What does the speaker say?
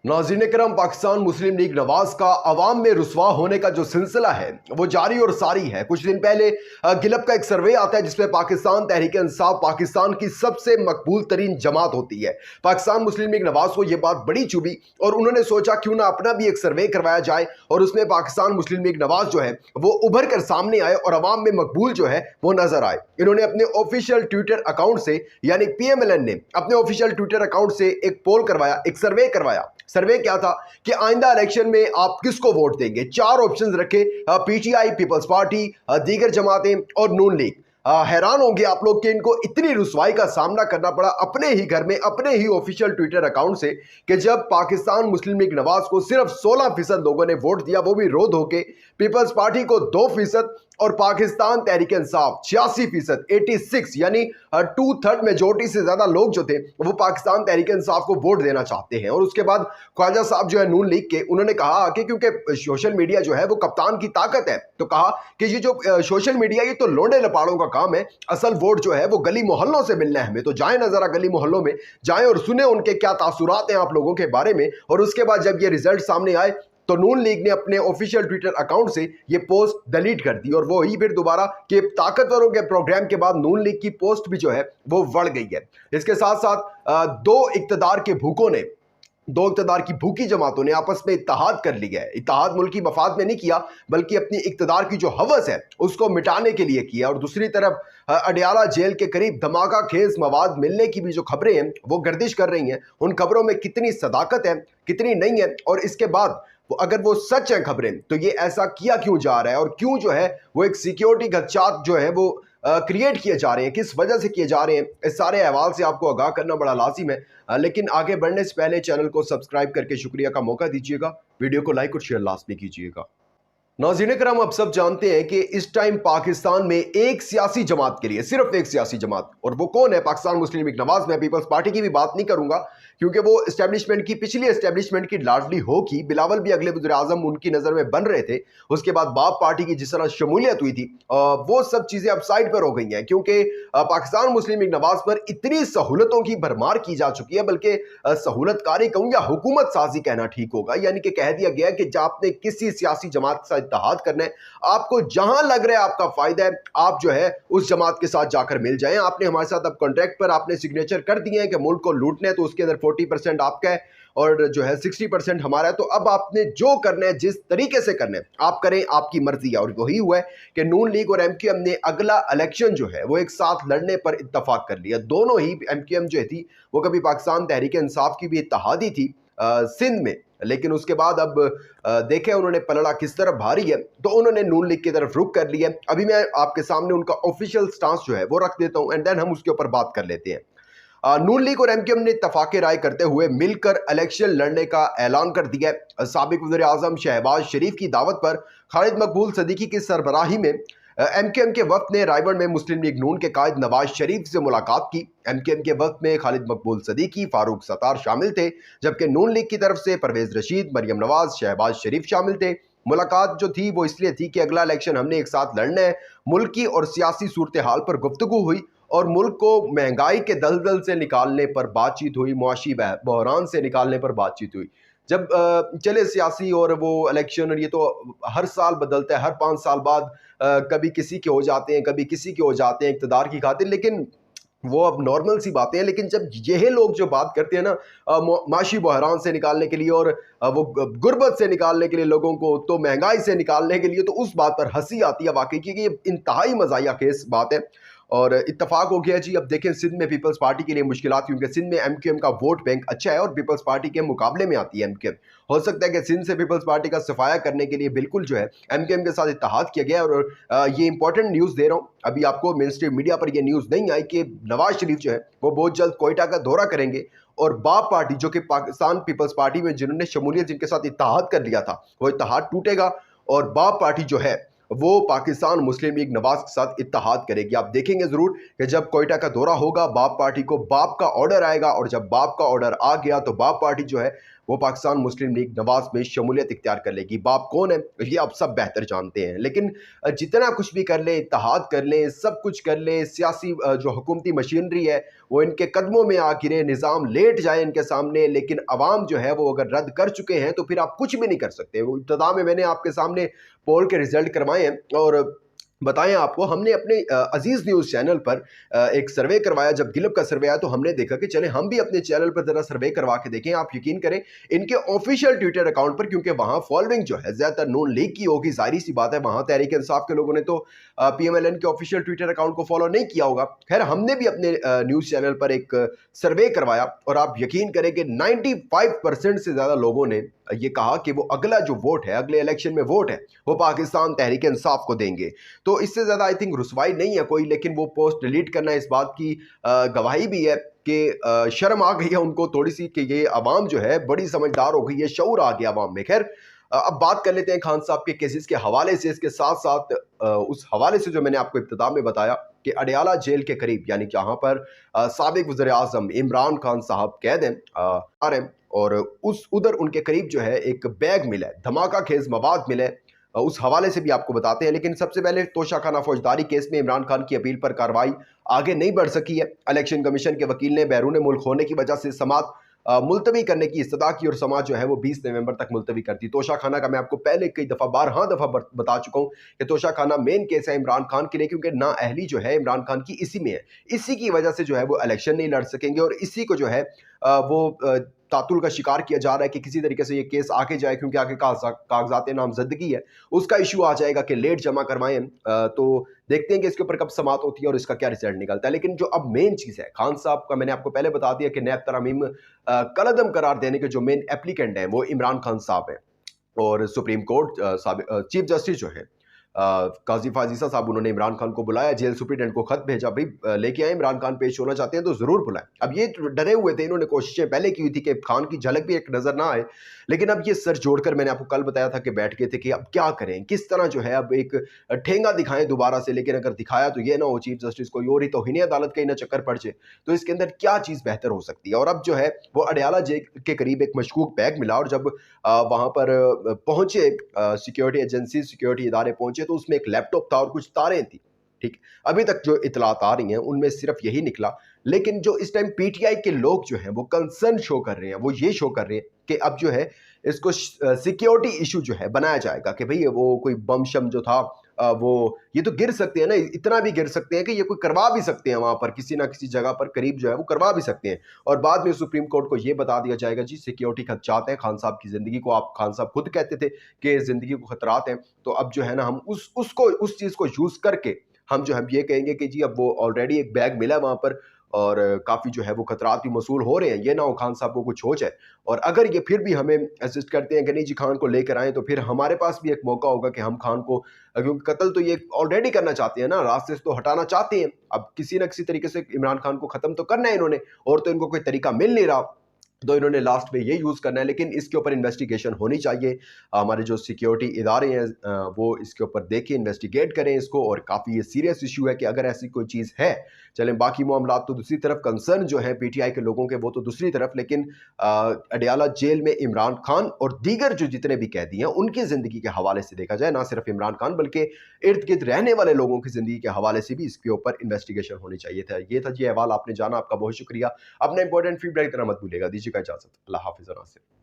नाज़रीन करम, पाकिस्तान मुस्लिम लीग नवाज का अवाम में रुसवा होने का जो सिलसिला है वो जारी और सारी है। कुछ दिन पहले गिलप का एक सर्वे आता है जिसमें पाकिस्तान तहरीक इंसाफ पाकिस्तान की सबसे मकबूल तरीन जमात होती है। पाकिस्तान मुस्लिम लीग नवाज को यह बात बड़ी चुभी और उन्होंने सोचा क्यों ना अपना भी एक सर्वे करवाया जाए और उसमें पाकिस्तान मुस्लिम लीग नवाज जो है वो उभर कर सामने आए और अवाम में मकबूल जो है वो नजर आए। इन्होंने अपने ऑफिशियल ट्विटर अकाउंट से यानी PMLN ने अपने ऑफिशियल ट्विटर अकाउंट से एक पोल करवाया, एक सर्वे करवाया। सर्वे क्या था कि आइंदा इलेक्शन में आप किसको वोट देंगे। 4 ऑप्शंस रखे, PTI, पीपल्स पार्टी, दीगर जमातें और नून लीग। हैरान होंगे आप लोग कि इनको इतनी रुसवाई का सामना करना पड़ा अपने ही घर में, अपने ही ऑफिशियल ट्विटर अकाउंट से, कि जब पाकिस्तान मुस्लिम लीग नवाज को सिर्फ 16% लोगों ने वोट दिया, वो भी रो धो के, पीपल्स पार्टी को 2% और पाकिस्तान तहरीक इंसाफ 86%, 86 यानी 2/3 मेजोरिटी से ज्यादा लोग जो थे वो पाकिस्तान तहरीक इंसाफ को वोट देना चाहते हैं। और उसके बाद ख्वाजा साहब जो है नून लीग के, उन्होंने कहा कि क्योंकि सोशल मीडिया जो है वो कप्तान की ताकत है, तो कहा कि ये जो सोशल मीडिया ये तो लोंडे लपाड़ों का काम है, असल वोट जो है वो गली मोहल्लों से मिलना है हमें। तो जाए ना जरा गली मोहल्लों में जाएं और सुने उनके क्या तासुरात हैं आप लोगों के बारे में। और उसके बाद जब ये रिजल्ट सामने आए तो नून लीग ने अपने ऑफिशियल ट्विटर अकाउंट से ये पोस्ट डिलीट कर दी और वो ही फिर दोबारा के ताकतवरों के प्रोग्राम के बाद नून लीग की पोस्ट भी जो है वो बढ़ गई है। इसके साथ साथ दो इक्तदार के भूखों ने, दो इक़्तिदार की भूखी जमातों ने आपस में इत्तेहाद कर लिया है। इत्तेहाद मुल्की मफाद में नहीं किया बल्कि अपनी इक़्तिदार की जो हवस है उसको मिटाने के लिए किया। और दूसरी तरफ अडियाला जेल के करीब धमाका खेज मवाद मिलने की भी जो खबरें हैं वो गर्दिश कर रही हैं। उन खबरों में कितनी सदाकत है, कितनी नहीं है, और इसके बाद अगर वो सच है खबरें तो ये ऐसा किया क्यों जा रहा है और क्यों जो है वो एक सिक्योरिटी खदशात जो है वो क्रिएट किए जा रहे हैं, किस वजह से किए जा रहे हैं, इस सारे अहवाल से आपको आगाह करना बड़ा लाजिम है। लेकिन आगे बढ़ने से पहले चैनल को सब्सक्राइब करके शुक्रिया का मौका दीजिएगा, वीडियो को लाइक और शेयर लाजमी कीजिएगा। नाज़रीन करम, अब सब जानते हैं कि इस टाइम पाकिस्तान में एक सियासी जमात के लिए, सिर्फ एक सियासी जमात, और वो कौन है? पाकिस्तान मुस्लिम लीग नवाज। मैं पीपल्स पार्टी की भी बात नहीं करूंगा क्योंकि वो एस्टेब्लिशमेंट की, पिछली एस्टेब्लिशमेंट की लाडली होगी। बिलावल भी अगले वज़ीर आज़म उनकी नज़र में बन रहे थे। उसके बाद बाप पार्टी की जिस तरह शमूलियत हुई थी वो सब चीज़ें अब साइड पर हो गई हैं क्योंकि पाकिस्तान मुस्लिम लीग नवाज पर इतनी सहूलतों की भरमार की जा चुकी है, बल्कि सहूलतकारी कहूँ या हुकूमत साजी कहना ठीक होगा। यानी कि कह दिया गया कि जब आपने किसी सियासी जमात के साथ इत्तेहाद करना है, आपको जहां लग रहा है आपका फायदा है, आप जो है उस जमात के साथ जाकर मिल जाएं। आपने हमारे साथ अब कॉन्ट्रैक्ट पर आपने सिग्नेचर कर दिए हैं कि मुल्क को लूटना है, तो उसके अंदर 40% आपका है और जो है 60% हमारा है। तो अब आपने जो करना है, जिस तरीके से करना है आप करें, आपकी मर्जी है। और वही हुआ है कि नून लीग और MQM ने अगला इलेक्शन जो है वो एक साथ लड़ने पर इत्तफाक कर लिया। दोनों ही, MQM जो थी वो कभी पाकिस्तान तहरीक इंसाफ की भी इत्तेहादी थी सिंध में, लेकिन उसके बाद अब देखें उन्होंने पलड़ा किस तरफ भारी है, तो उन्होंने नून लीग की तरफ रुख कर लिया। अभी मैं आपके सामने उनका ऑफिशियल स्टांस जो है वो रख देता हूं एंड देन हम उसके ऊपर बात कर लेते हैं। नून लीग और MQM ने इत्तफाक़े राय करते हुए मिलकर इलेक्शन लड़ने का ऐलान कर दिया है। साबिक वज़ीर आज़म शहबाज शरीफ की दावत पर खालिद मकबूल सदीकी की सरबराही में MQM के वक्त ने रायबन में मुस्लिम लीग नून के कायद नवाज शरीफ से मुलाकात की। MQM के वक्त में खालिद मकबूल सदीकी, फारूक सत्तार शामिल थे, जबकि नून लीग की तरफ से परवेज रशीद, मरियम नवाज, शहबाज शरीफ शामिल थे। मुलाकात जो थी वो इसलिए थी कि अगला इलेक्शन हमने एक साथ लड़ना है। मुल्की और सियासी सूरत हाल पर गुफ्तगू हुई और मुल्क को महंगाई के दलदल से निकालने पर बातचीत हुई, मुआशी बहरान से निकालने पर बातचीत हुई। जब चले सियासी और वो इलेक्शन, और ये तो हर साल बदलता है, हर 5 साल बाद कभी किसी के हो जाते हैं, कभी किसी के हो जाते हैं इक़्तिदार की खातिर, लेकिन वो अब नॉर्मल सी बातें हैं। लेकिन जब यह लोग जो बात करते हैं ना माशी बहरान से निकालने के लिए और वो गुर्बत से निकालने के लिए लोगों को, तो महंगाई से निकालने के लिए, तो उस बात पर हंसी आती है वाकई की कि ये इंतहाई मज़ाहिया खेस बात है। और इत्तफाक हो गया जी। अब देखें सिंध में पीपल्स पार्टी के लिए मुश्किलात, क्योंकि सिंध में MQM का वोट बैंक अच्छा है और पीपल्स पार्टी के मुकाबले में आती है MQM। हो सकता है कि सिंध से पीपल्स पार्टी का सफाया करने के लिए बिल्कुल जो है MQM के साथ इत्तेहाद किया गया। और ये इंपॉर्टेंट न्यूज़ दे रहा हूँ, अभी आपको मेन स्ट्रीम मीडिया पर यह न्यूज़ नहीं आई कि नवाज शरीफ जो है वो बहुत जल्द कोयटा का दौरा करेंगे और बाप पार्टी जो कि पाकिस्तान पीपल्स पार्टी में जिन्होंने शमूलियत, जिनके साथ इत्तेहाद कर लिया था, वो इत्तेहाद टूटेगा और बाप पार्टी जो है वो पाकिस्तान मुस्लिम लीग नवाज के साथ इत्तेहाद करेगी। आप देखेंगे जरूर कि जब कोयटा का दौरा होगा, बाप पार्टी को बाप का ऑर्डर आएगा और जब बाप का ऑर्डर आ गया तो बाप पार्टी जो है वो पाकिस्तान मुस्लिम लीग नवाज में शमूलियत इख्तियार कर लेगी। बाप कौन है ये आप सब बेहतर जानते हैं, लेकिन जितना कुछ भी कर ले, इत्तेहाद कर ले, सब कुछ कर ले, सियासी जो हुकूमती मशीनरी है वो इनके कदमों में आ गिरे, निज़ाम लेट जाए इनके सामने, लेकिन अवाम जो है वो अगर रद्द कर चुके हैं तो फिर आप कुछ भी नहीं कर सकते। वो इब्तिदा में मैंने आपके सामने पोल के रिजल्ट करवाए हैं और बताएं आपको, हमने अपने अजीज न्यूज़ चैनल पर एक सर्वे करवाया। जब गिलब का सर्वे आया तो हमने देखा कि चले हम भी अपने चैनल पर जरा सर्वे करवा के देखें। आप यकीन करें इनके ऑफिशियल ट्विटर अकाउंट पर, क्योंकि वहां फॉलोइंग जो है ज्यादातर नून लीग की होगी, जाहिर सी बात है वहां तहरीक इंसाफ के लोगों ने तो PMLN के ऑफिशियल ट्विटर अकाउंट को फॉलो नहीं किया होगा। खैर हमने भी अपने न्यूज़ चैनल पर एक सर्वे करवाया और आप यकीन करें कि 95% से ज्यादा लोगों ने ये कहा कि वो अगला जो वोट है, अगले इलेक्शन में वोट है, वो पाकिस्तान तहरीक इंसाफ को देंगे। तो इससे ज्यादा आई थिंक रुसवाई नहीं है कोई, लेकिन वो पोस्ट डिलीट करना इस बात की गवाही भी है कि शर्म आ गई है उनको थोड़ी सी कि ये अवाम जो है बड़ी समझदार हो गई है, शऊर आ गया अवाम में। खैर अब बात कर लेते हैं खान साहब के केसेस के हवाले से। इसके साथ साथ उस हवाले से जो मैंने आपको इब्तिदा में बताया कि अडयाला जेल के करीब, यानी जहां पर साबिक वज़ीर आज़म इमरान खान साहब कैद हैं आ रहे हैं, और उस उधर उनके करीब जो है एक बैग मिला है, धमाका खेज मवाद मिले, उस हवाले से भी आपको बताते हैं। लेकिन सबसे पहले तोशाखाना फौजदारी केस में इमरान खान की अपील पर कार्रवाई आगे नहीं बढ़ सकी है। इलेक्शन कमीशन के वकील ने बैरून मुल्क होने की वजह से समात मुलतवी करने की इस्तदा की और समात जो है वो 20 नवंबर तक मुलतवी कर दी। तोशाखाना का मैं आपको पहले कई दफ़ा बारहा दफ़ा बता चुका हूँ कि तोशाखाना मेन केस है इमरान खान के लिए, क्योंकि नाअहली जो है इमरान खान की इसी में है। इसी की वजह से जो है वो इलेक्शन नहीं लड़ सकेंगे और इसी को जो है वो तातुल का शिकार किया जा रहा है कि किसी तरीके से ये केस आगे जाए, क्योंकि आगे कागजात नामजदगी है, उसका इशू आ जाएगा कि लेट जमा करवाएं। तो देखते हैं कि इसके ऊपर कब समात होती है और इसका क्या रिजल्ट निकलता है। लेकिन जो अब मेन चीज़ है, खान साहब का मैंने आपको पहले बता दिया कि नैब तरामीम कलअदम करार देने के जो मेन एप्लीकेंट हैं वो इमरान खान साहब हैं और सुप्रीम कोर्ट चीफ जस्टिस जो है काजी फाजीसा साहब, उन्होंने इमरान खान को बुलाया, जेल सुप्रीडेंट को खत भेजा, भाई लेके आए, इमरान खान पेश होना चाहते हैं तो जरूर बुलाएं। अब ये डरे हुए थे, इन्होंने कोशिशें पहले की हुई थी कि खान की झलक भी एक नजर ना आए, लेकिन अब ये सर जोड़कर मैंने आपको कल बताया था कि बैठ गए थे कि अब क्या करें, किस तरह जो है अब एक ठेंगा दिखाएं दोबारा से। लेकिन अगर दिखाया तो ये ना हो चीफ जस्टिस को और ही तौहीन अदालत का ही ना चक्कर पड़ जाए, तो इसके अंदर क्या चीज़ बेहतर हो सकती है। और अब जो है वो अडयाला जेल के करीब एक मशकूक बैग मिला और जब वहां पर पहुंचे सिक्योरिटी एजेंसी, सिक्योरिटी इदारे पहुंचे तो उसमें एक लैपटॉप था और कुछ तारें थी। ठीक, अभी तक जो इतलात आ रही हैं उनमें सिर्फ यही निकला। लेकिन जो इस टाइम पीटीआई के लोग जो हैं वो कंसर्न शो कर रहे हैं, वो ये शो कर रहे हैं कि अब जो है इसको सिक्योरिटी इशू जो है बनाया जाएगा कि भाई वो कोई बम शम जो था वो ये तो गिर सकते हैं ना, इतना भी गिर सकते हैं कि ये कोई करवा भी सकते हैं वहां पर किसी ना किसी जगह पर करीब जो है वो करवा भी सकते हैं। और बाद में सुप्रीम कोर्ट को ये बता दिया जाएगा जी सिक्योरिटी खदशात हैं, खान साहब की जिंदगी को, आप खान साहब खुद कहते थे कि जिंदगी को खतरात हैं। तो अब जो है ना हम उस चीज को यूज करके हम जो हम ये कहेंगे कि जी अब वो ऑलरेडी एक बैग मिला वहां पर और काफ़ी जो है वो खतरात भी मसूल हो रहे हैं, ये ना हो खान साहब को कुछ हो जाए। और अगर ये फिर भी हमें असिस्ट करते हैं कि नहीं जी खान को लेकर आएँ, तो फिर हमारे पास भी एक मौका होगा कि हम खान को, क्योंकि कत्ल तो ये ऑलरेडी करना चाहते हैं ना, रास्ते से तो हटाना चाहते हैं। अब किसी न किसी तरीके से इमरान खान को ख़त्म तो करना है इन्होंने, और तो इनको कोई तरीका मिल नहीं रहा, तो इन्होंने लास्ट में ये यूज़ करना है। लेकिन इसके ऊपर इन्वेस्टिगेशन होनी चाहिए। हमारे जो सिक्योरिटी इदारे हैं वो इसके ऊपर देखें, इन्वेस्टिगेट करें इसको। और काफ़ी ये सीरियस इशू है कि अगर ऐसी कोई चीज़ है, चलें बाकी मामलात तो दूसरी तरफ, कंसर्न जो है पीटीआई के लोगों के वो तो दूसरी तरफ, लेकिन अडयाला जेल में इमरान खान और दीगर जो जितने भी कैदी हैं उनकी ज़िंदगी के हवाले से देखा जाए, ना सिर्फ इमरान खान बल्कि इर्द गिर्द रहने वाले लोगों की ज़िंदगी के हवाले से भी इसके ऊपर इन्वेस्टिगेशन होनी चाहिए था। ये था जी अहवाल, आपने जाना, आपका बहुत शुक्रिया। अपना इंपॉर्टेंट फीडबैक देना मत भूलिएगा। दीजिएगा इजाज़त। अल्लाह हाफ़िज़।